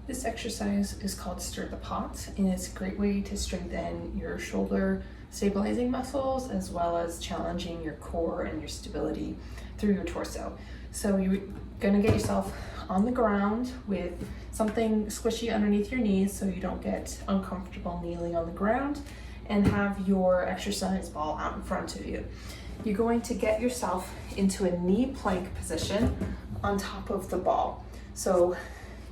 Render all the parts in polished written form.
This exercise is called Stir the Pot, and it's a great way to strengthen your shoulder stabilizing muscles as well as challenging your core and your stability through your torso. So you're gonna get yourself on the ground with something squishy underneath your knees so you don't get uncomfortable kneeling on the ground, and have your exercise ball out in front of you. You're going to get yourself into a knee plank position on top of the ball. So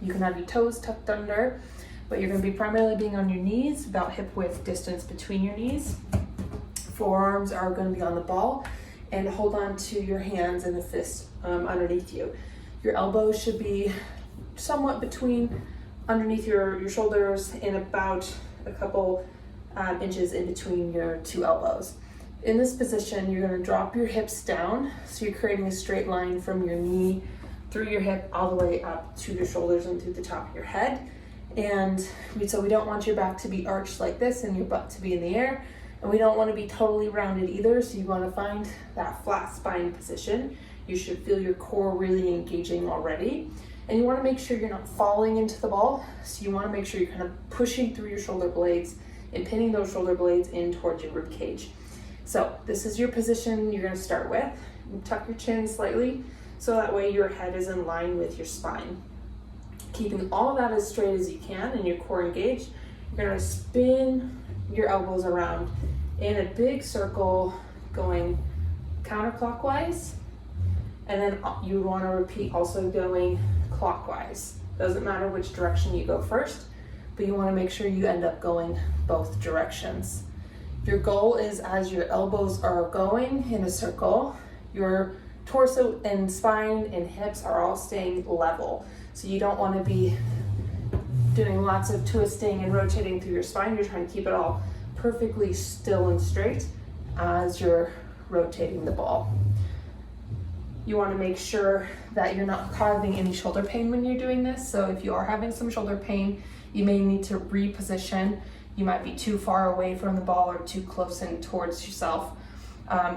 you can have your toes tucked under, but you're going to be primarily being on your knees, about hip width distance between your knees. Forearms are going to be on the ball, and hold on to your hands and the fist underneath you. Your elbows should be somewhat between underneath your shoulders and about a couple inches in between your two elbows. In this position, you're going to drop your hips down, so you're creating a straight line from your knee through your hip all the way up to your shoulders and through the top of your head. And so we don't want your back to be arched like this and your butt to be in the air, and we don't want to be totally rounded either, so you want to find that flat spine position. You should feel your core really engaging already, and you want to make sure you're not falling into the ball, so you want to make sure you're kind of pushing through your shoulder blades and pinning those shoulder blades in towards your rib cage. So this is your position you're going to start with. Tuck your chin slightly so that way your head is in line with your spine. Keeping all of that as straight as you can and your core engaged, you're going to spin your elbows around in a big circle going counterclockwise, and then you want to repeat also going clockwise. Doesn't matter which direction you go first, but you want to make sure you end up going both directions. Your goal is, as your elbows are going in a circle, your torso and spine and hips are all staying level. So you don't want to be doing lots of twisting and rotating through your spine. You're trying to keep it all perfectly still and straight as you're rotating the ball. You want to make sure that you're not causing any shoulder pain when you're doing this. So if you are having some shoulder pain, you may need to reposition. You might be too far away from the ball or too close in towards yourself.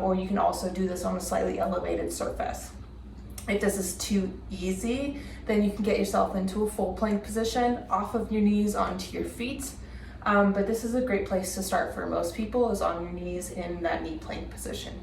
Or you can also do this on a slightly elevated surface. If this is too easy, then you can get yourself into a full plank position off of your knees onto your feet. But this is a great place to start for most people, is on your knees in that knee plank position.